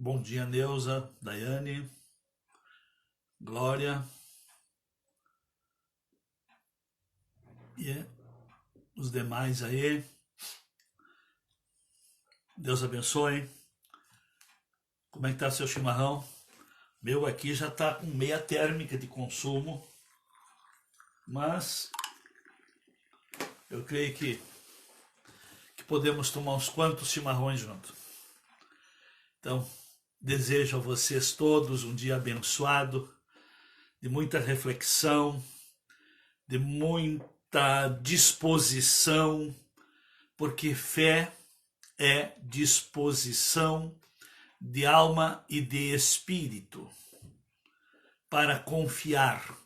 Bom dia, Neuza, Daiane, Glória e os demais aí. Deus abençoe. Como é que tá seu chimarrão? Meu aqui já tá com meia térmica de consumo, mas eu creio que podemos tomar uns quantos chimarrões juntos. Então, desejo a vocês todos um dia abençoado, de muita reflexão, de muita disposição, porque fé é disposição de alma e de espírito para confiar.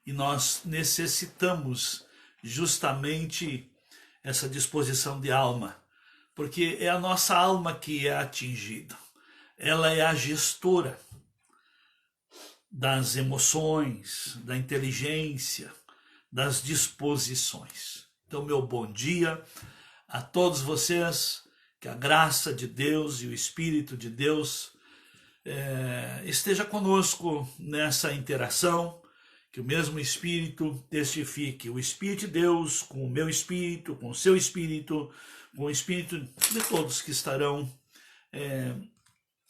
E nós necessitamos justamente essa disposição de alma, porque é a nossa alma que é atingida. Ela é a gestora das emoções, da inteligência, das disposições. Então, meu bom dia a todos vocês, que a graça de Deus e o Espírito de Deus esteja conosco nessa interação, que o mesmo Espírito testifique o Espírito de Deus com o meu Espírito, com o seu Espírito, com o Espírito de todos que estarão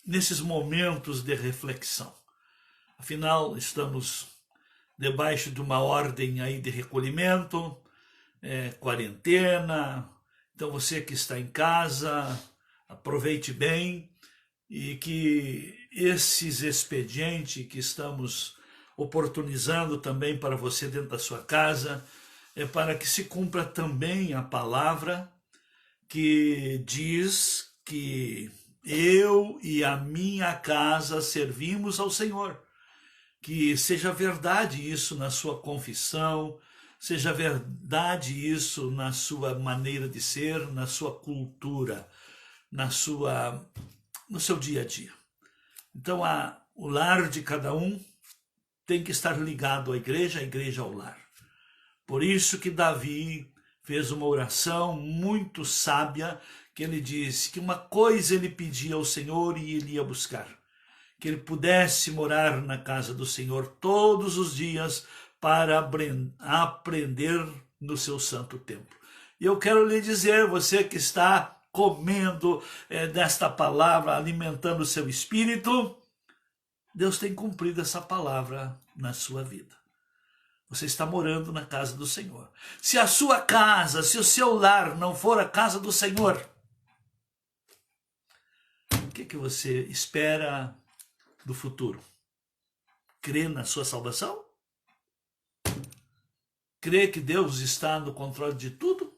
nesses momentos de reflexão. Afinal, estamos debaixo de uma ordem aí de recolhimento, quarentena. Então você que está em casa, aproveite bem e que esses expedientes que estamos oportunizando também para você dentro da sua casa, é para que se cumpra também a palavra que diz que eu e a minha casa servimos ao Senhor. Que seja verdade isso na sua confissão, seja verdade isso na sua maneira de ser, na sua cultura, no seu dia a dia. Então, o lar de cada um tem que estar ligado à igreja, a igreja ao lar. Por isso que Davi fez uma oração muito sábia, que ele disse que uma coisa ele pedia ao Senhor e ele ia buscar, que ele pudesse morar na casa do Senhor todos os dias para aprender no seu santo templo. E eu quero lhe dizer, você que está comendo desta palavra, alimentando o seu espírito, Deus tem cumprido essa palavra na sua vida. Você está morando na casa do Senhor. Se a sua casa, se o seu lar não for a casa do Senhor, o que você espera do futuro? Crê na sua salvação? Crê que Deus está no controle de tudo?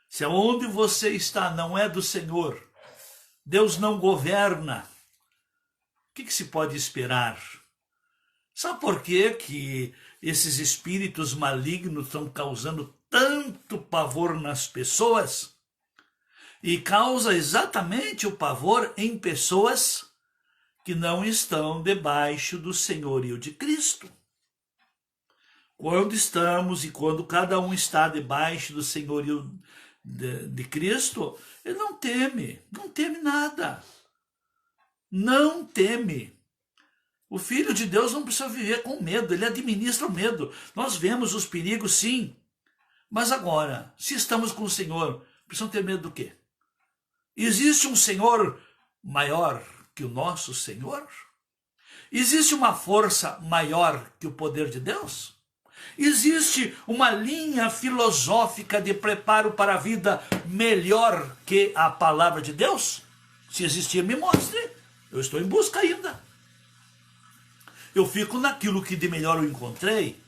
Se aonde você está não é do Senhor, Deus não governa, o que se pode esperar? Sabe por quê que esses espíritos malignos estão causando tanto pavor nas pessoas? E causa exatamente o pavor em pessoas que não estão debaixo do senhorio de Cristo. Quando estamos e quando cada um está debaixo do senhorio de Cristo, ele não teme nada. Não teme. O Filho de Deus não precisa viver com medo, ele administra o medo. Nós vemos os perigos, sim. Mas agora, se estamos com o Senhor, precisamos ter medo do quê? Existe um Senhor maior que o nosso Senhor? Existe uma força maior que o poder de Deus? Existe uma linha filosófica de preparo para a vida melhor que a palavra de Deus? Se existir, me mostre. Eu estou em busca ainda. Eu fico naquilo que de melhor eu encontrei.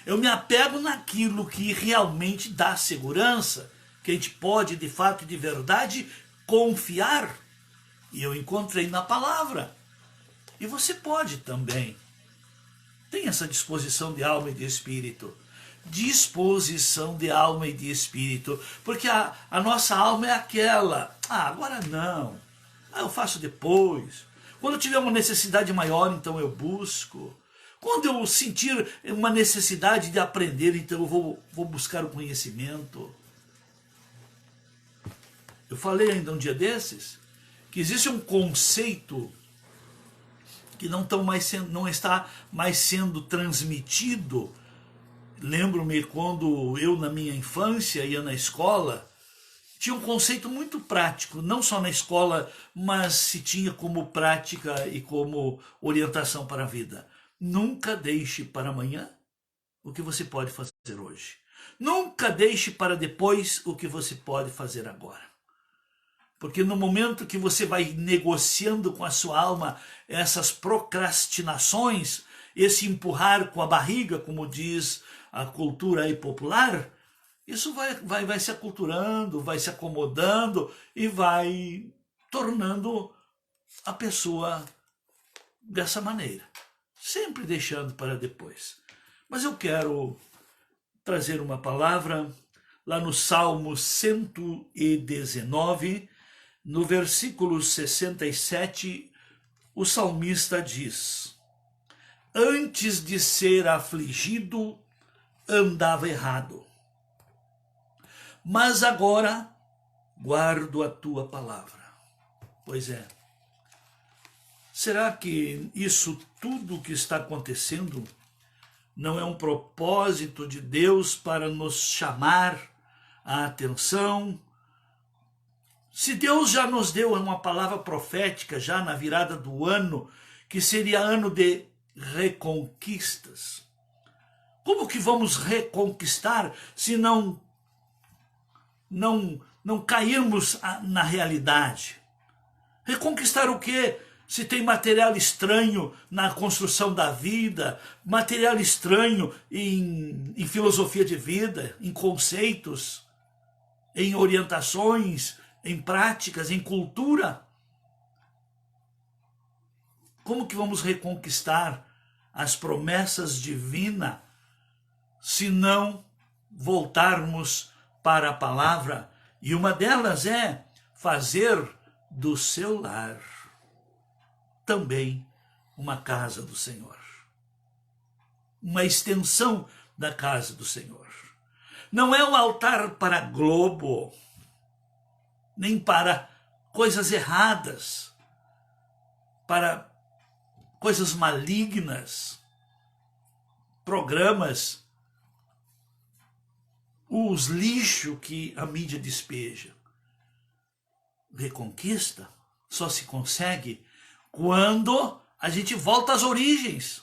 Eu me apego naquilo que realmente dá segurança, que a gente pode, de fato e de verdade, confiar. E eu encontrei na palavra. E você pode também. Tem essa disposição de alma e de espírito. Disposição de alma e de espírito. Porque a nossa alma é aquela. Agora não. Eu faço depois. Quando eu tiver uma necessidade maior, então eu busco. Quando eu sentir uma necessidade de aprender, então eu vou buscar o conhecimento. Eu falei ainda um dia desses que existe um conceito que não está mais sendo transmitido. Lembro-me quando eu, na minha infância, ia na escola, tinha um conceito muito prático, não só na escola, mas se tinha como prática e como orientação para a vida. Nunca deixe para amanhã o que você pode fazer hoje. Nunca deixe para depois o que você pode fazer agora. Porque no momento que você vai negociando com a sua alma essas procrastinações, esse empurrar com a barriga, como diz a cultura aí popular, isso vai se aculturando, vai se acomodando e vai tornando a pessoa dessa maneira, sempre deixando para depois. Mas eu quero trazer uma palavra lá no Salmo 119, no versículo 67, o salmista diz: antes de ser afligido, andava errado, mas agora guardo a tua palavra. Pois é. Será que isso tudo que está acontecendo não é um propósito de Deus para nos chamar a atenção? Se Deus já nos deu uma palavra profética, já na virada do ano, que seria ano de reconquistas, como que vamos reconquistar se não cairmos na realidade? Reconquistar o quê? Se tem material estranho na construção da vida, material estranho em filosofia de vida, em conceitos, em orientações, em práticas, em cultura. Como que vamos reconquistar as promessas divinas se não voltarmos para a palavra? E uma delas é fazer do seu lar também uma casa do Senhor, uma extensão da casa do Senhor. Não é um altar para globo, nem para coisas erradas, para coisas malignas, programas, os lixos que a mídia despeja. Reconquista só se consegue quando a gente volta às origens.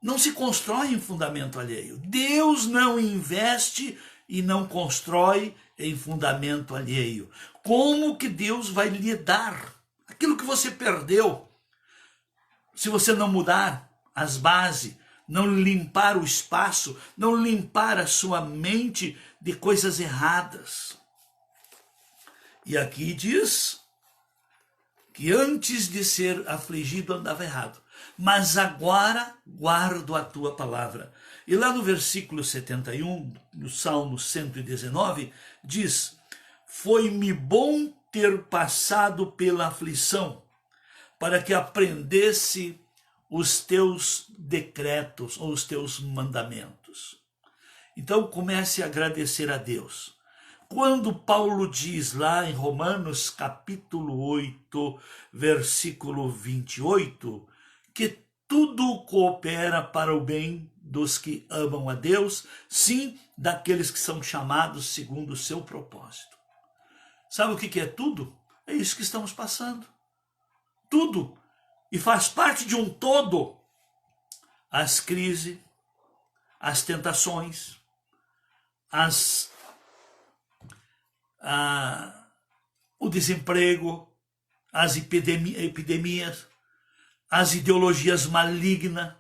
Não se constrói em fundamento alheio. Deus não investe e não constrói em fundamento alheio. Como que Deus vai lhe dar aquilo que você perdeu? Se você não mudar as bases, não limpar o espaço, não limpar a sua mente de coisas erradas. E aqui diz que antes de ser afligido andava errado, mas agora guardo a tua palavra. E lá no versículo 71, no Salmo 119, diz: foi-me bom ter passado pela aflição, para que aprendesse os teus decretos ou os teus mandamentos. Então comece a agradecer a Deus. Quando Paulo diz lá em Romanos capítulo 8, versículo 28, que tudo coopera para o bem dos que amam a Deus, sim, daqueles que são chamados segundo o seu propósito. Sabe o que é tudo? É isso que estamos passando. Tudo. E faz parte de um todo. As crises, as tentações, o desemprego, as epidemias, as ideologias malignas.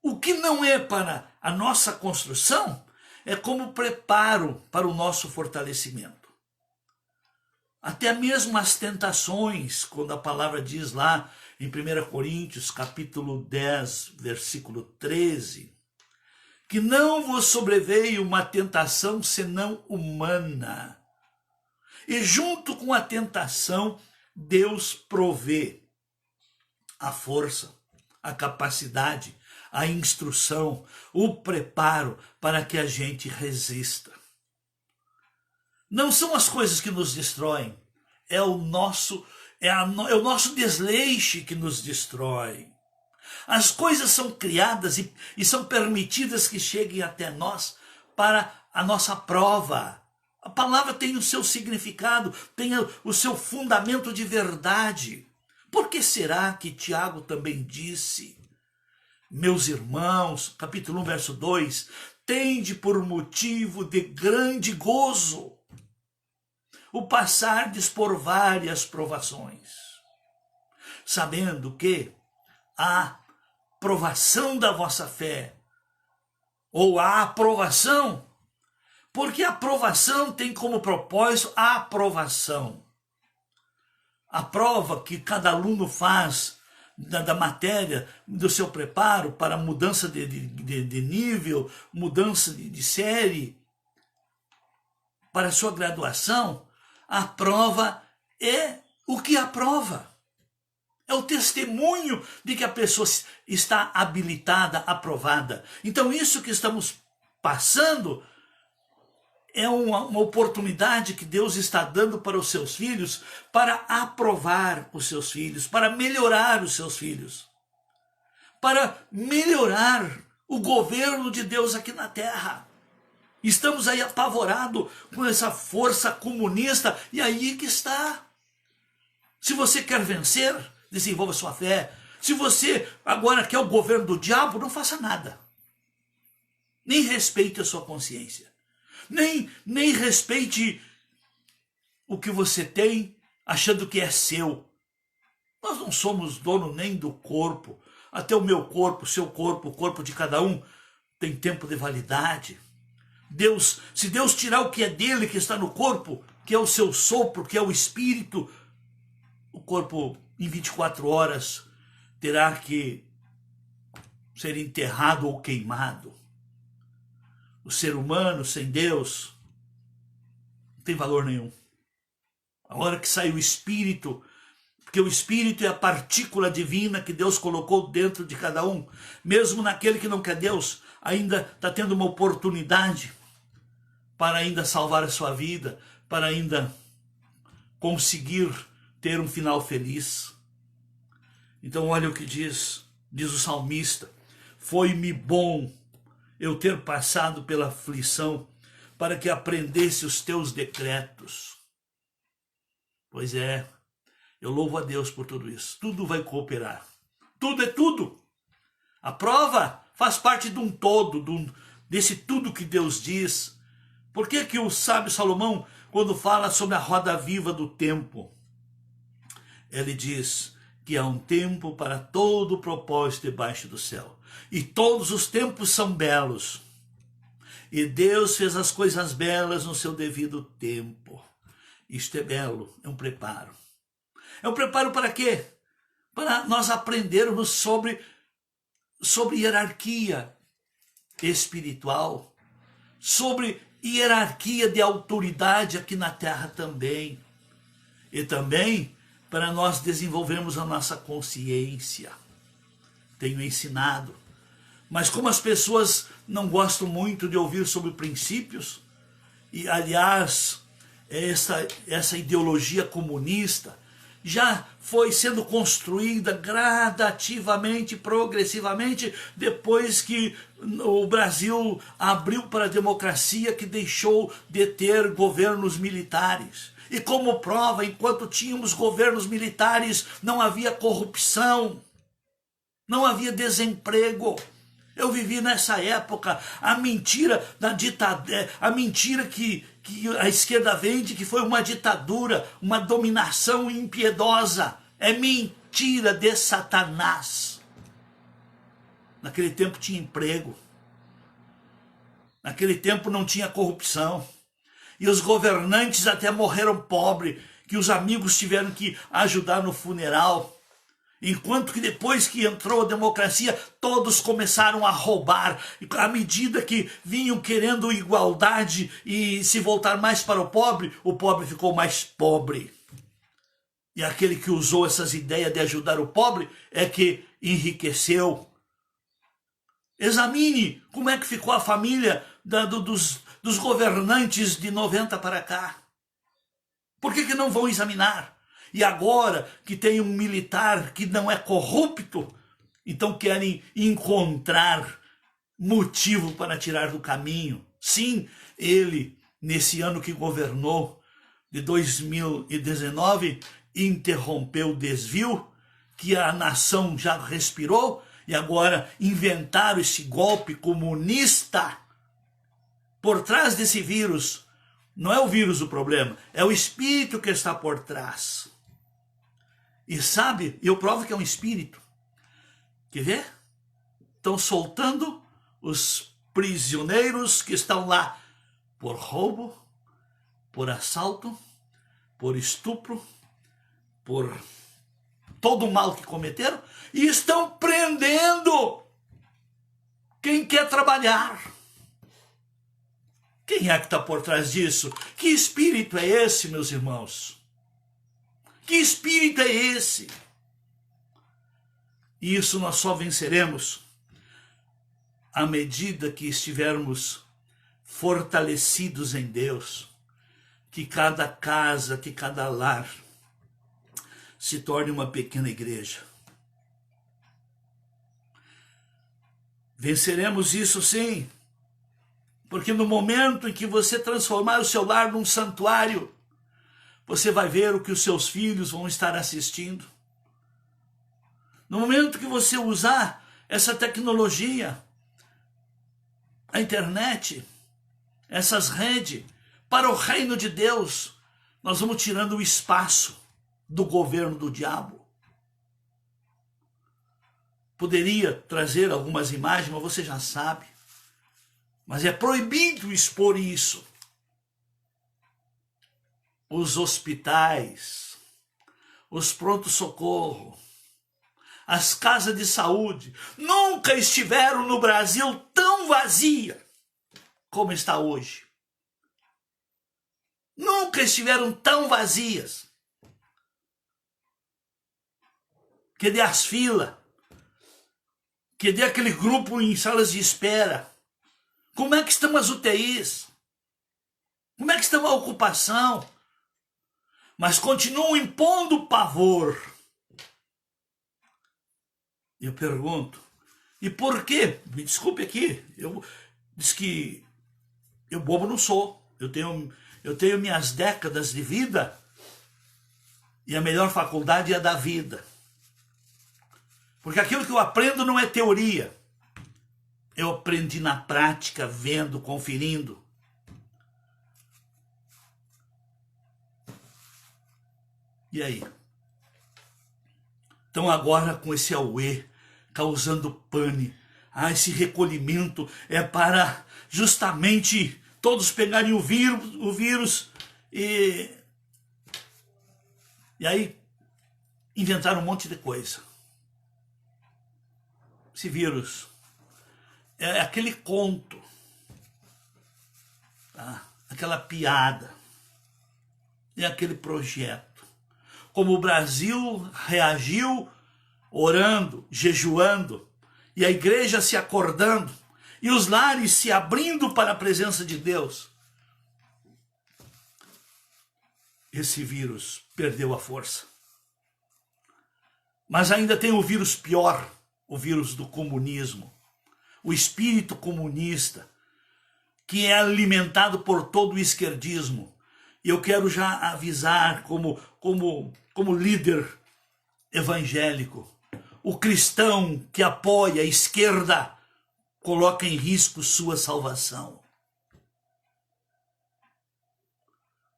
O que não é para a nossa construção é como preparo para o nosso fortalecimento. Até mesmo as tentações, quando a palavra diz lá em 1 Coríntios capítulo 10, versículo 13, que não vos sobreveio uma tentação senão humana. E junto com a tentação, Deus provê a força, a capacidade, a instrução, o preparo para que a gente resista. Não são as coisas que nos destroem, é o nosso É o nosso desleixo que nos destrói. As coisas são criadas e são permitidas que cheguem até nós para a nossa prova. A palavra tem o seu significado, tem o seu fundamento de verdade. Por que será que Tiago também disse: meus irmãos, capítulo 1, verso 2, tende por motivo de grande gozo o passardes por várias provações, sabendo que a provação da vossa fé, ou a aprovação, porque a aprovação tem como propósito a aprovação. A prova que cada aluno faz da matéria, do seu preparo para mudança de nível, mudança de série, para a sua graduação, a prova é o que aprova. É o testemunho de que a pessoa está habilitada, aprovada. Então isso que estamos passando é uma oportunidade que Deus está dando para os seus filhos, para aprovar os seus filhos, para melhorar os seus filhos, para melhorar o governo de Deus aqui na terra. Estamos aí apavorados com essa força comunista, e aí que está. Se você quer vencer, desenvolva sua fé. Se você agora quer o governo do diabo, não faça nada. Nem respeite a sua consciência. Nem respeite o que você tem, achando que é seu. Nós não somos dono nem do corpo. Até o meu corpo, o seu corpo, o corpo de cada um tem tempo de validade. Se Deus tirar o que é dele, que está no corpo, que é o seu sopro, que é o espírito, o corpo em 24 horas terá que ser enterrado ou queimado. O ser humano sem Deus não tem valor nenhum. A hora que sai o espírito, porque o espírito é a partícula divina que Deus colocou dentro de cada um, mesmo naquele que não quer Deus, ainda está tendo uma oportunidade para ainda salvar a sua vida, para ainda conseguir ter um final feliz. Então olha o que diz o salmista: foi-me bom eu ter passado pela aflição, para que aprendesse os teus decretos. Pois é, eu louvo a Deus por tudo isso. Tudo vai cooperar. Tudo é tudo. A prova faz parte de um todo, desse tudo que Deus diz. Por que que o sábio Salomão, quando fala sobre a roda viva do tempo, ele diz que há um tempo para todo o propósito debaixo do céu. E todos os tempos são belos. E Deus fez as coisas belas no seu devido tempo. Isto é belo, é um preparo. É um preparo para quê? Para nós aprendermos sobre hierarquia espiritual, sobre hierarquia de autoridade aqui na terra também. E também para nós desenvolvermos a nossa consciência. Tenho ensinado. Mas como as pessoas não gostam muito de ouvir sobre princípios, e aliás, essa ideologia comunista já foi sendo construída gradativamente, progressivamente, depois que o Brasil abriu para a democracia, que deixou de ter governos militares. E como prova, enquanto tínhamos governos militares, não havia corrupção, não havia desemprego. Eu vivi nessa época a mentira da ditadura, a mentira que a esquerda vende, que foi uma ditadura, uma dominação impiedosa. É mentira de Satanás. Naquele tempo tinha emprego. Naquele tempo não tinha corrupção. E os governantes até morreram pobres, que os amigos tiveram que ajudar no funeral. Enquanto que depois que entrou a democracia, todos começaram a roubar. À medida que vinham querendo igualdade e se voltar mais para o pobre ficou mais pobre. E aquele que usou essas ideias de ajudar o pobre é que enriqueceu. Examine como é que ficou a família dos governantes de 90 para cá. Por que não vão examinar? E agora que tem um militar que não é corrupto, então querem encontrar motivo para tirar do caminho. Sim, ele, nesse ano que governou, de 2019, interrompeu o desvio, que a nação já respirou, e agora inventaram esse golpe comunista. Por trás desse vírus, não é o vírus o problema, é o espírito que está por trás. E sabe, eu provo que é um espírito. Quer ver? Estão soltando os prisioneiros que estão lá por roubo, por assalto, por estupro, por todo o mal que cometeram, e estão prendendo quem quer trabalhar. Quem é que está por trás disso? Que espírito é esse, meus irmãos? Que espírito é esse? E isso nós só venceremos à medida que estivermos fortalecidos em Deus, que cada casa, que cada lar se torne uma pequena igreja. Venceremos isso sim, porque no momento em que você transformar o seu lar num santuário, você vai ver o que os seus filhos vão estar assistindo. No momento que você usar essa tecnologia, a internet, essas redes, para o reino de Deus, nós vamos tirando o espaço do governo do diabo. Poderia trazer algumas imagens, mas você já sabe. Mas é proibido expor isso. Os hospitais, os pronto-socorro, as casas de saúde nunca estiveram no Brasil tão vazia como está hoje. Nunca estiveram tão vazias. Cadê as filas? Cadê aquele grupo em salas de espera? Como é que estão as UTIs? Como é que está a ocupação? Mas continuam impondo pavor. Eu pergunto, e por quê? Me desculpe aqui, diz que eu bobo não sou. Eu tenho minhas décadas de vida e a melhor faculdade é a da vida. Porque aquilo que eu aprendo não é teoria. Eu aprendi na prática, vendo, conferindo. E aí? Então agora com esse auê, causando pane, esse recolhimento é para justamente todos pegarem o vírus e aí inventaram um monte de coisa. Esse vírus é aquele conto, tá? Aquela piada, é aquele projeto. Como o Brasil reagiu orando, jejuando, e a igreja se acordando, e os lares se abrindo para a presença de Deus. Esse vírus perdeu a força. Mas ainda tem o vírus pior, o vírus do comunismo, o espírito comunista, que é alimentado por todo o esquerdismo. E eu quero já avisar como líder evangélico, o cristão que apoia a esquerda coloca em risco sua salvação.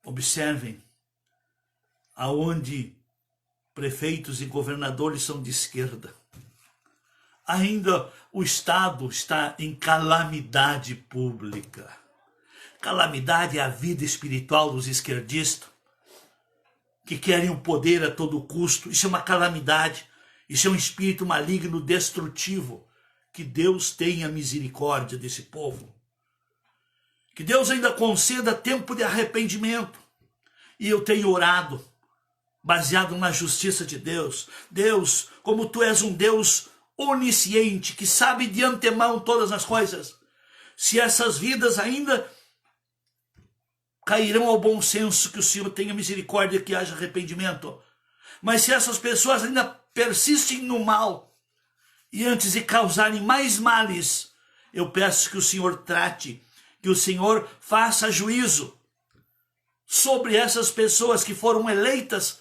Observem aonde prefeitos e governadores são de esquerda. Ainda o Estado está em calamidade pública. Calamidade é a vida espiritual dos esquerdistas, que querem o poder a todo custo. Isso é uma calamidade. Isso é um espírito maligno, destrutivo. Que Deus tenha misericórdia desse povo. Que Deus ainda conceda tempo de arrependimento. E eu tenho orado, baseado na justiça de Deus. Deus, como Tu és um Deus onisciente, que sabe de antemão todas as coisas, se essas vidas ainda cairão ao bom senso, que o Senhor tenha misericórdia, que haja arrependimento. Mas se essas pessoas ainda persistem no mal, e antes de causarem mais males, eu peço que o Senhor trate, que o Senhor faça juízo sobre essas pessoas que foram eleitas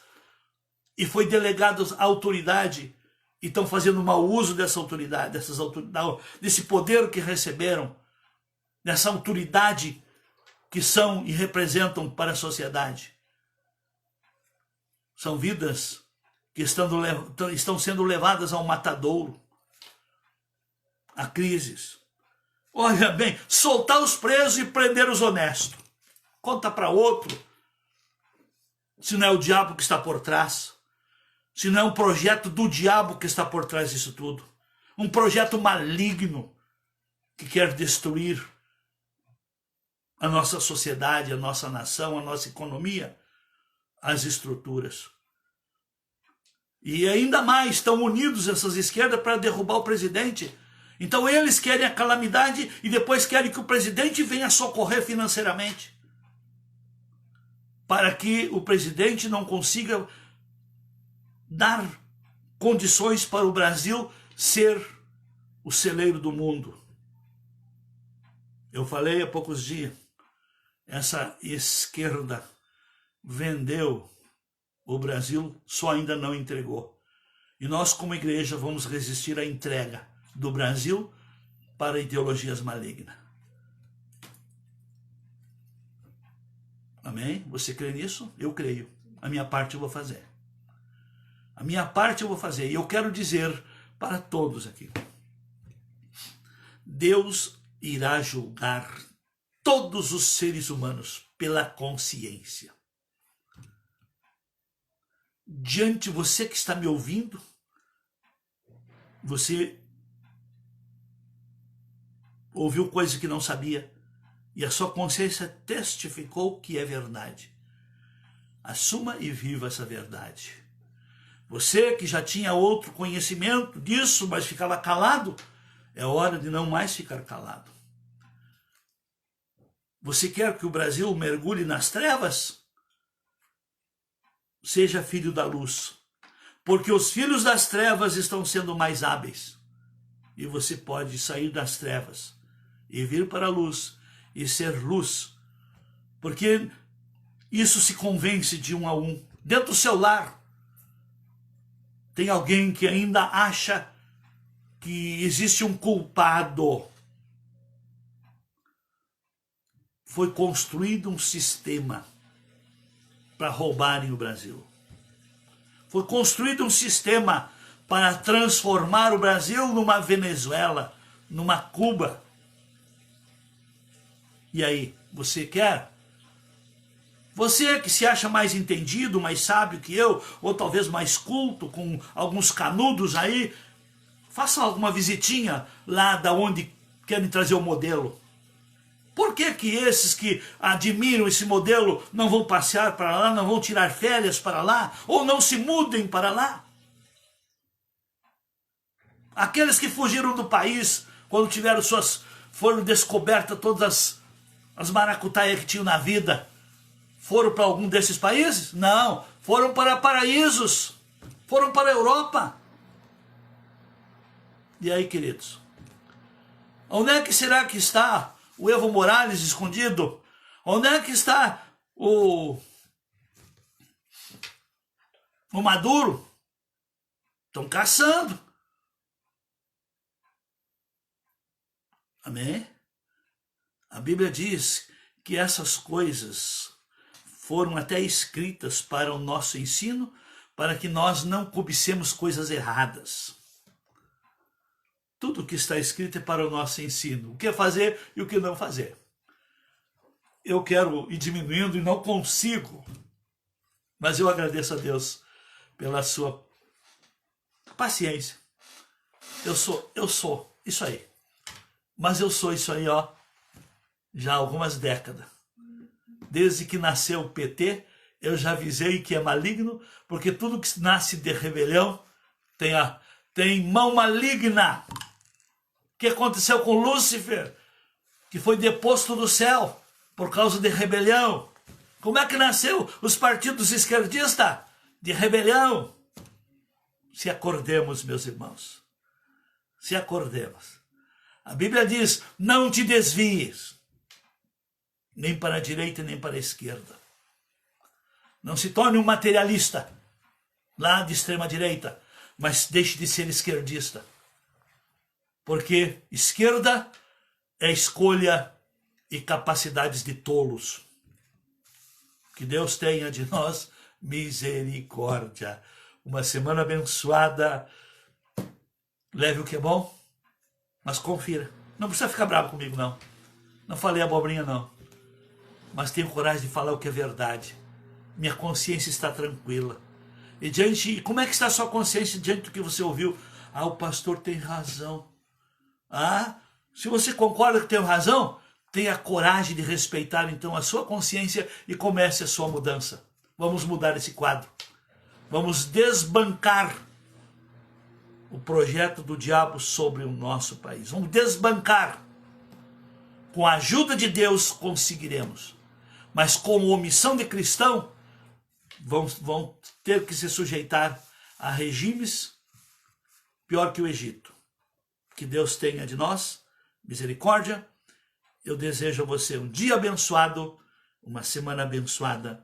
e foi delegado a autoridade e estão fazendo mau uso dessa autoridade, desse poder que receberam, dessa autoridade que são e representam para a sociedade. São vidas que estão sendo levadas ao matadouro, a crises. Olha bem, soltar os presos e prender os honestos. Conta para outro se não é o diabo que está por trás, se não é um projeto do diabo que está por trás disso tudo. Um projeto maligno que quer destruir a nossa sociedade, a nossa nação, a nossa economia, as estruturas. E ainda mais estão unidos essas esquerdas para derrubar o presidente. Então eles querem a calamidade e depois querem que o presidente venha socorrer financeiramente, para que o presidente não consiga dar condições para o Brasil ser o celeiro do mundo. Eu falei há poucos dias, essa esquerda vendeu o Brasil, só ainda não entregou. E nós, como igreja, vamos resistir à entrega do Brasil para ideologias malignas. Amém? Você crê nisso? Eu creio. A minha parte eu vou fazer. A minha parte eu vou fazer. E eu quero dizer para todos aqui: Deus irá julgar todos os seres humanos pela consciência. Diante você que está me ouvindo, você ouviu coisa que não sabia e a sua consciência testificou que é verdade. Assuma e viva essa verdade. Você que já tinha outro conhecimento disso, mas ficava calado, é hora de não mais ficar calado. Você quer que o Brasil mergulhe nas trevas? Seja filho da luz, porque os filhos das trevas estão sendo mais hábeis. E você pode sair das trevas e vir para a luz e ser luz, porque isso se convence de um a um. Dentro do seu lar tem alguém que ainda acha que existe um culpado. Foi construído um sistema para roubarem o Brasil. Foi construído um sistema para transformar o Brasil numa Venezuela, numa Cuba. E aí, você quer? Você que se acha mais entendido, mais sábio que eu, ou talvez mais culto, com alguns canudos aí, faça alguma visitinha lá da onde querem trazer o modelo. Por que que esses que admiram esse modelo não vão passear para lá, não vão tirar férias para lá, ou não se mudem para lá? Aqueles que fugiram do país, quando foram descobertas todas as maracutaias que tinham na vida, foram para algum desses países? Não, foram para paraísos, foram para a Europa. E aí, queridos, onde é que será que está o Evo Morales escondido? Onde é que está o Maduro? Estão caçando. Amém? A Bíblia diz que essas coisas foram até escritas para o nosso ensino, para que nós não cobicemos coisas erradas. Tudo que está escrito é para o nosso ensino. O que fazer e o que não fazer. Eu quero ir diminuindo e não consigo. Mas eu agradeço a Deus pela sua paciência. Eu sou isso aí. Mas eu sou isso aí, ó, já há algumas décadas. Desde que nasceu o PT, eu já avisei que é maligno, porque tudo que nasce de rebelião tem mão maligna. O que aconteceu com Lúcifer, que foi deposto do céu por causa de rebelião? Como é que nasceu os partidos esquerdistas? de rebelião. Se acordemos, meus irmãos, se acordemos. A Bíblia diz, não te desvies, nem para a direita nem para a esquerda. Não se torne um materialista, lá de extrema direita, mas deixe de ser esquerdista. Porque esquerda é escolha e capacidades de tolos. Que Deus tenha de nós misericórdia. Uma semana abençoada. Leve o que é bom, mas confira. Não precisa ficar bravo comigo, não. Não falei abobrinha, não. Mas tenho coragem de falar o que é verdade. Minha consciência está tranquila. E como é que está a sua consciência diante do que você ouviu? Ah, o pastor tem razão. Ah, se você concorda que tem razão, tenha coragem de respeitar então a sua consciência e comece a sua mudança. Vamos mudar esse quadro. Vamos desbancar o projeto do diabo sobre o nosso país. Vamos desbancar. Com a ajuda de Deus conseguiremos. Mas com omissão de cristão, vão ter que se sujeitar a regimes pior que o Egito. Que Deus tenha de nós misericórdia. Eu desejo a você um dia abençoado, uma semana abençoada.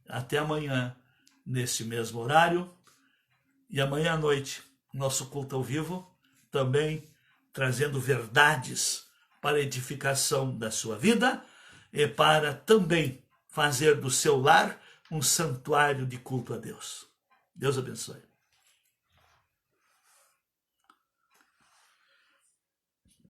Até amanhã, nesse mesmo horário. E amanhã à noite, nosso culto ao vivo, também trazendo verdades para a edificação da sua vida e para também fazer do seu lar um santuário de culto a Deus. Deus abençoe.